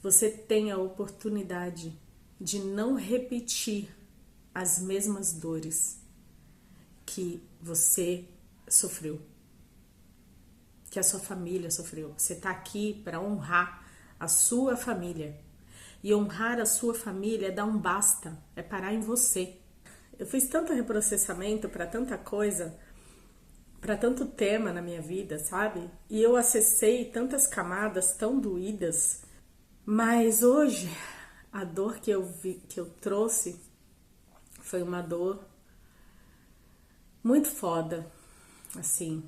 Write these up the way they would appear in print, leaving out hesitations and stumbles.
você tem a oportunidade de não repetir as mesmas dores que você sofreu, que a sua família sofreu. Você está aqui para honrar a sua família. E honrar a sua família é dar um basta, é parar em você. Eu fiz tanto reprocessamento para tanta coisa, para tanto tema na minha vida, sabe? E eu acessei tantas camadas tão doídas, mas hoje a dor que eu trouxe foi uma dor muito foda, assim,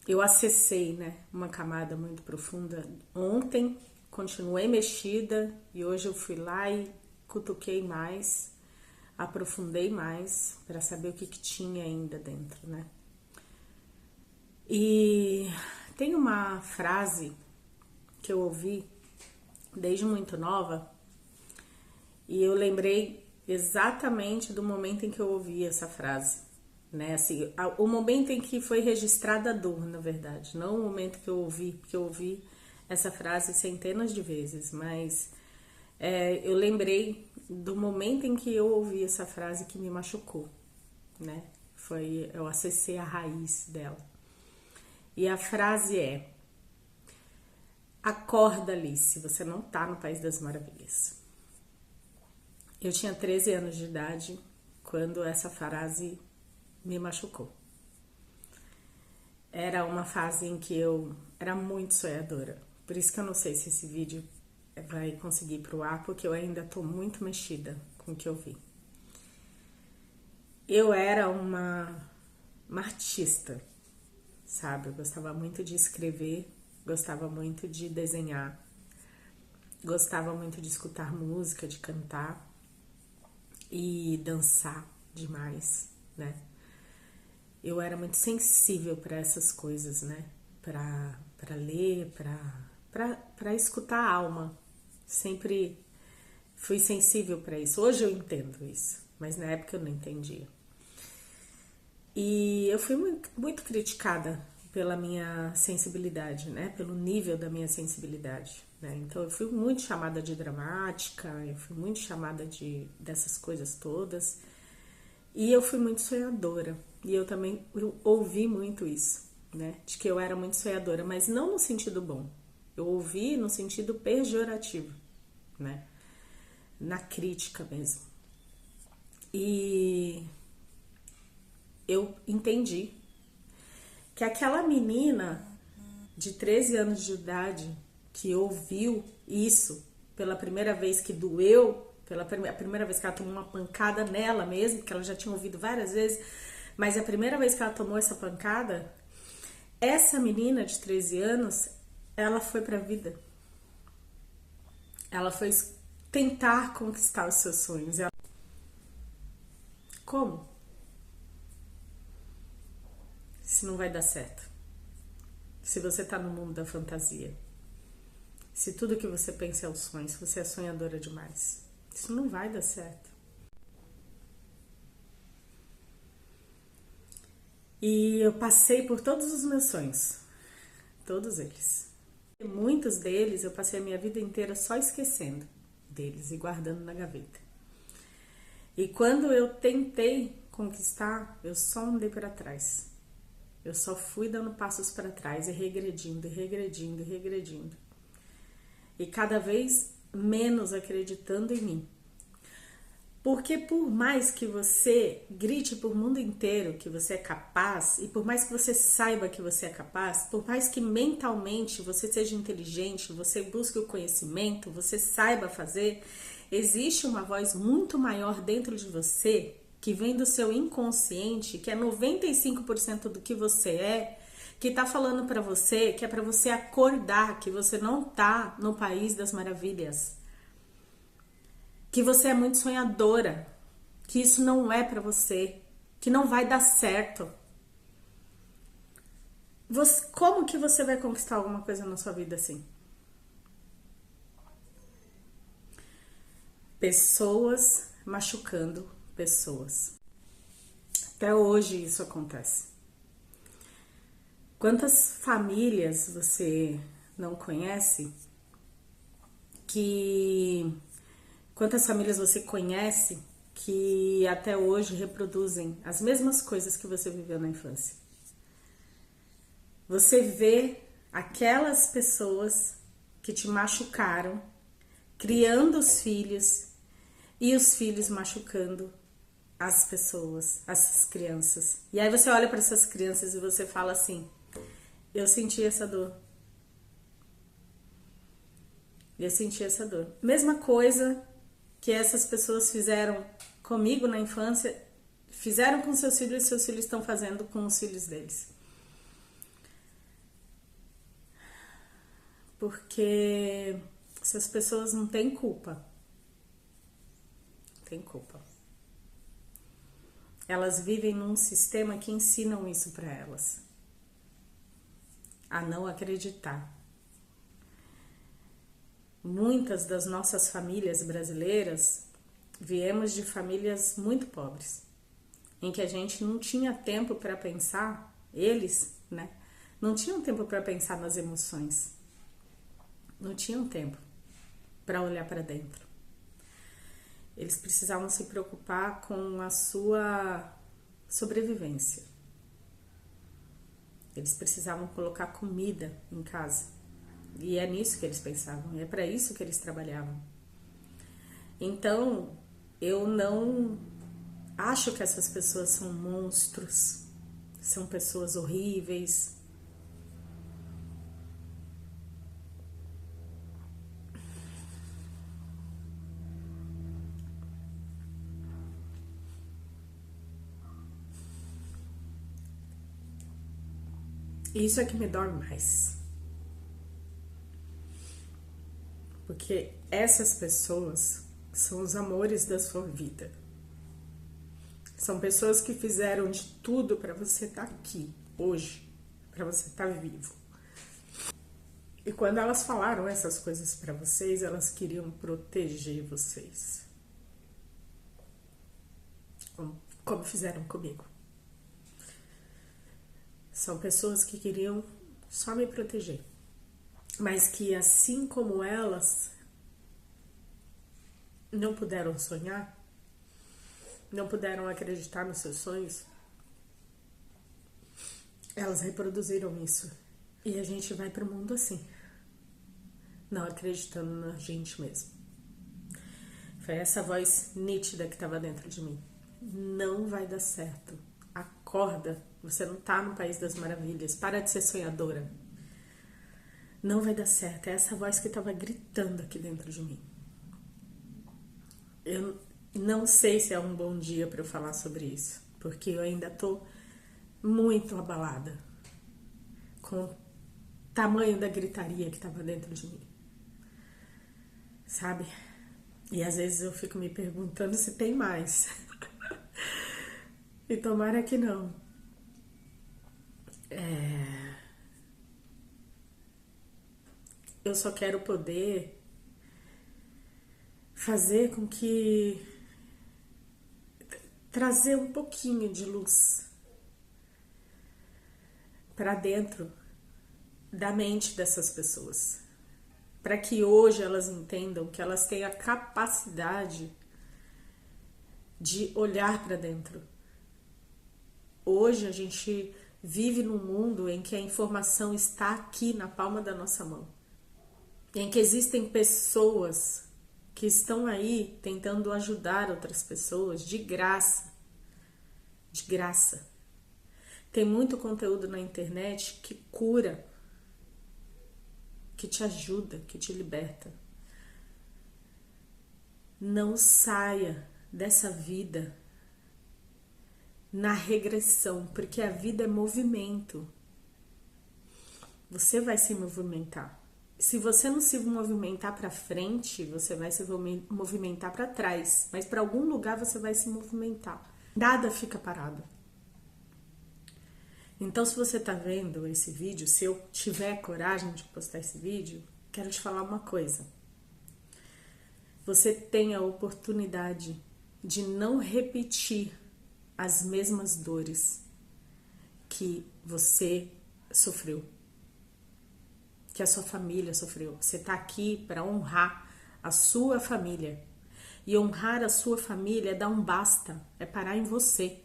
eu acessei, né, uma camada muito profunda. Ontem continuei mexida e hoje eu fui lá e cutuquei mais, aprofundei mais para saber o que tinha ainda dentro, né? E tem uma frase que eu ouvi desde muito nova e eu lembrei exatamente do momento em que eu ouvi essa frase, né? Assim, o momento em que foi registrada a dor, na verdade, não o momento que eu ouvi, porque eu ouvi essa frase centenas de vezes, mas eu lembrei do momento em que eu ouvi essa frase que me machucou, né? Eu acessei a raiz dela. E a frase é: acorda, Alice, você não tá no País das Maravilhas. Eu tinha 13 anos de idade quando essa frase me machucou. Era uma fase em que eu era muito sonhadora. Por isso que eu não sei se esse vídeo vai conseguir ir pro ar, porque eu ainda tô muito mexida com o que eu vi. Eu era uma artista, sabe? Eu gostava muito de escrever, gostava muito de desenhar, gostava muito de escutar música, de cantar e dançar demais, né? Eu era muito sensível para essas coisas, né? Para ler, para escutar a alma. Sempre fui sensível para isso. Hoje eu entendo isso, mas na época eu não entendia. E eu fui muito criticada pela minha sensibilidade, né? Pelo nível da minha sensibilidade, né? Então eu fui muito chamada de dramática, eu fui muito chamada dessas coisas todas. E eu fui muito sonhadora. E eu também ouvi muito isso, né? De que eu era muito sonhadora, mas não no sentido bom. Eu ouvi no sentido pejorativo, né? Na crítica mesmo. E eu entendi que aquela menina de 13 anos de idade que ouviu isso pela primeira vez, que doeu, a primeira vez que ela tomou uma pancada nela mesmo, que ela já tinha ouvido várias vezes, mas a primeira vez que ela tomou essa pancada, essa menina de 13 anos, ela foi pra vida. Ela foi tentar conquistar os seus sonhos. Como? Se não vai dar certo. Se você tá no mundo da fantasia. Se tudo que você pensa é o sonho, se você é sonhadora demais. Isso não vai dar certo. E eu passei por todos os meus sonhos. Todos eles. E muitos deles eu passei a minha vida inteira só esquecendo deles e guardando na gaveta. E quando eu tentei conquistar, eu só andei para trás. Eu só fui dando passos para trás e regredindo, e regredindo, e regredindo. E cada vez menos acreditando em mim. Porque por mais que você grite pro mundo inteiro que você é capaz, e por mais que você saiba que você é capaz, por mais que mentalmente você seja inteligente, você busque o conhecimento, você saiba fazer, existe uma voz muito maior dentro de você, que vem do seu inconsciente, que é 95% do que você é, que tá falando pra você, que é pra você acordar, que você não tá no País das Maravilhas. Que você é muito sonhadora, que isso não é pra você, que não vai dar certo. Como que você vai conquistar alguma coisa na sua vida assim? Pessoas machucando pessoas. Até hoje isso acontece. Quantas famílias não conhece, quantas famílias você conhece que até hoje reproduzem as mesmas coisas que você viveu na infância? Você vê aquelas pessoas que te machucaram, criando os filhos e os filhos machucando as pessoas, essas crianças. E aí você olha para essas crianças e você fala assim: eu senti essa dor. Eu senti essa dor. Mesma coisa que essas pessoas fizeram comigo na infância, fizeram com seus filhos estão fazendo com os filhos deles. Porque essas pessoas não têm culpa. Tem culpa. Elas vivem num sistema que ensinam isso para elas. A não acreditar. Muitas das nossas famílias brasileiras viemos de famílias muito pobres, em que a gente não tinha tempo para pensar, eles, né? Não tinham tempo para pensar nas emoções. Não tinham tempo para olhar para dentro. Eles precisavam se preocupar com a sua sobrevivência. Eles precisavam colocar comida em casa. E é nisso que eles pensavam, é para isso que eles trabalhavam. Então, eu não acho que essas pessoas são monstros, são pessoas horríveis. Isso é que me dói mais. Porque essas pessoas são os amores da sua vida. São pessoas que fizeram de tudo para você estar aqui, hoje, para você estar vivo. E quando elas falaram essas coisas para vocês, elas queriam proteger vocês. Como fizeram comigo. São pessoas que queriam só me proteger. Mas que, assim como elas não puderam sonhar, não puderam acreditar nos seus sonhos, elas reproduziram isso. E a gente vai pro mundo assim, não acreditando na gente mesmo. Foi essa voz nítida que estava dentro de mim. Não vai dar certo. Acorda, você não tá no País das Maravilhas. Para de ser sonhadora. Não vai dar certo. É essa voz que estava gritando aqui dentro de mim. Eu não sei se é um bom dia para eu falar sobre isso, porque eu ainda tô muito abalada com o tamanho da gritaria que estava dentro de mim. Sabe? E às vezes eu fico me perguntando se tem mais. E tomara que não. Eu só quero poder fazer com que trazer um pouquinho de luz para dentro da mente dessas pessoas, para que hoje elas entendam que elas têm a capacidade de olhar para dentro. Hoje a gente vive num mundo em que a informação está aqui na palma da nossa mão, em que existem pessoas que estão aí tentando ajudar outras pessoas de graça. De graça. Tem muito conteúdo na internet que cura, que te ajuda, que te liberta. Não saia dessa vida na regressão, porque a vida é movimento. Você vai se movimentar. Se você não se movimentar para frente, você vai se movimentar para trás, mas para algum lugar você vai se movimentar. Nada fica parado. Então, se você tá vendo esse vídeo, se eu tiver coragem de postar esse vídeo, quero te falar uma coisa. Você tem a oportunidade de não repetir as mesmas dores que você sofreu, que a sua família sofreu. Você tá aqui para honrar a sua família. E honrar a sua família é dar um basta, é parar em você.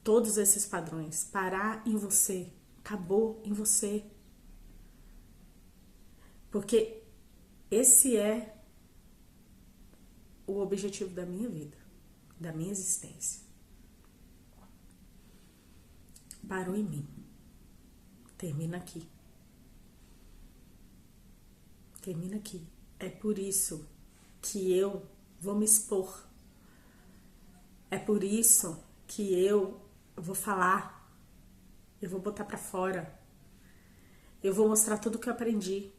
Todos esses padrões, parar em você, acabou em você. Porque esse é o objetivo da minha vida, da minha existência. Parou em mim. Termina aqui. Termina aqui. É por isso que eu vou me expor. É por isso que eu vou falar. Eu vou botar pra fora. Eu vou mostrar tudo que eu aprendi.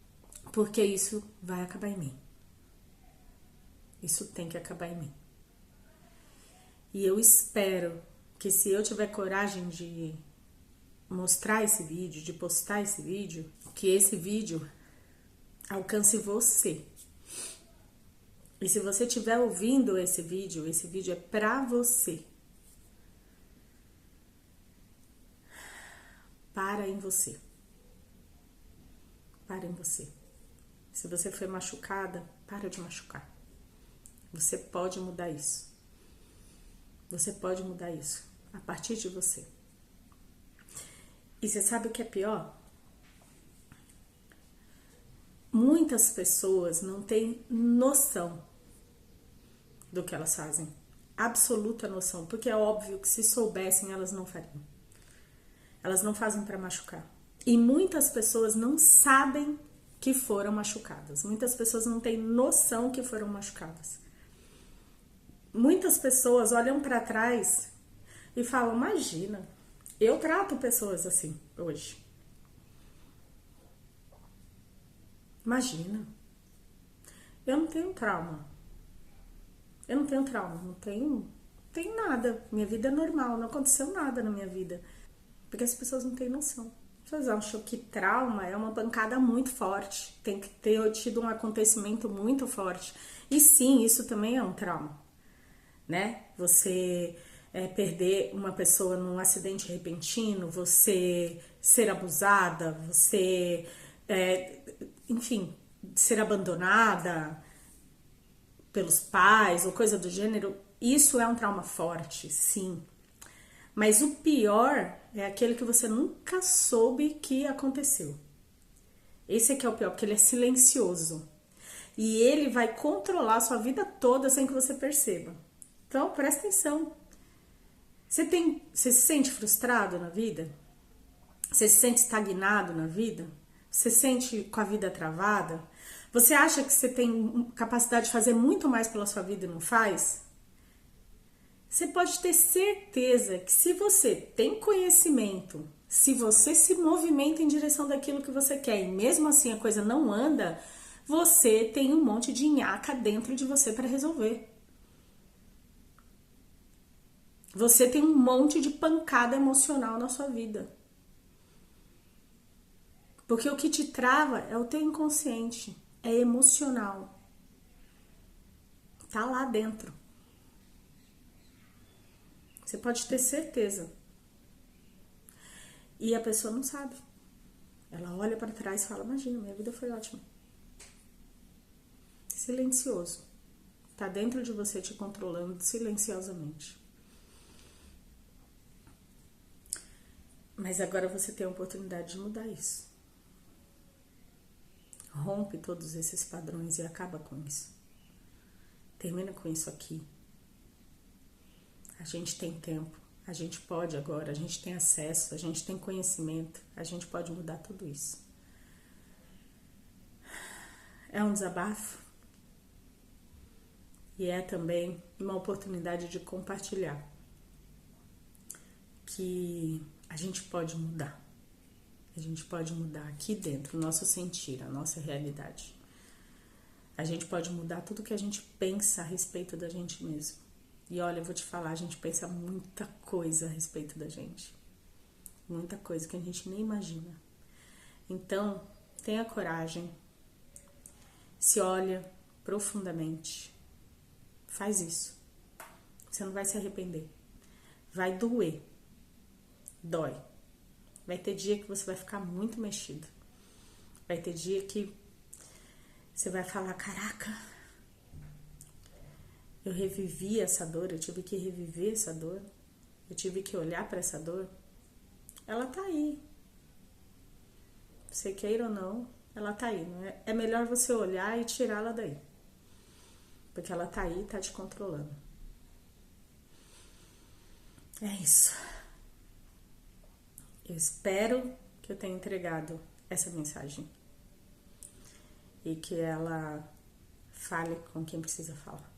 Porque isso vai acabar em mim. Isso tem que acabar em mim. E eu espero que, se eu tiver coragem de mostrar esse vídeo, de postar esse vídeo, que esse vídeo alcance você. E se você estiver ouvindo esse vídeo é pra você. Para em você. Para em você. Se você foi machucada, para de machucar. Você pode mudar isso. Você pode mudar isso. A partir de você. E você sabe o que é pior? Muitas pessoas não têm noção do que elas fazem. Absoluta noção. Porque é óbvio que, se soubessem, elas não fariam. Elas não fazem para machucar. E muitas pessoas não sabem que foram machucadas. Muitas pessoas não têm noção que foram machucadas. Muitas pessoas olham para trás e falam: imagina, eu trato pessoas assim hoje. Imagina, eu não tenho trauma. Eu não tenho trauma, não tenho nada. Minha vida é normal, não aconteceu nada na minha vida. Porque as pessoas não têm noção. As pessoas acham que trauma é uma pancada muito forte. Tem que ter tido um acontecimento muito forte. E sim, isso também é um trauma, né? Você perder uma pessoa num acidente repentino, você ser abusada, você, enfim, ser abandonada pelos pais ou coisa do gênero. Isso é um trauma forte, sim. Mas o pior é aquele que você nunca soube que aconteceu. Esse aqui é o pior, porque ele é silencioso. E ele vai controlar a sua vida toda sem que você perceba. Então, presta atenção. Você se sente frustrado na vida? Você se sente estagnado na vida? Você se sente com a vida travada? Você acha que você tem capacidade de fazer muito mais pela sua vida e não faz? Você pode ter certeza que, se você tem conhecimento, se você se movimenta em direção daquilo que você quer e mesmo assim a coisa não anda, você tem um monte de nhaca dentro de você para resolver. Você tem um monte de pancada emocional na sua vida. Porque o que te trava é o teu inconsciente, é emocional. Tá lá dentro. Você pode ter certeza. E a pessoa não sabe. Ela olha para trás e fala: imagina, minha vida foi ótima. Silencioso. Tá dentro de você te controlando silenciosamente. Mas agora você tem a oportunidade de mudar isso. Rompe todos esses padrões e acaba com isso. Termina com isso aqui. A gente tem tempo, a gente pode agora, a gente tem acesso, a gente tem conhecimento, a gente pode mudar tudo isso. É um desabafo e é também uma oportunidade de compartilhar que a gente pode mudar. A gente pode mudar aqui dentro o nosso sentir, a nossa realidade. A gente pode mudar tudo que a gente pensa a respeito da gente mesmo. E olha, eu vou te falar, a gente pensa muita coisa a respeito da gente. Muita coisa que a gente nem imagina. Então, tenha coragem. Se olha profundamente. Faz isso. Você não vai se arrepender. Vai doer. Dói. Vai ter dia que você vai ficar muito mexido. Vai ter dia que você vai falar, caraca, eu revivi essa dor, eu tive que reviver essa dor, eu tive que olhar para essa dor. Ela tá aí. Você queira ou não, ela tá aí. Não é? É melhor você olhar e tirá-la daí. Porque ela tá aí e tá te controlando. É isso. Eu espero que eu tenha entregado essa mensagem. E que ela fale com quem precisa falar.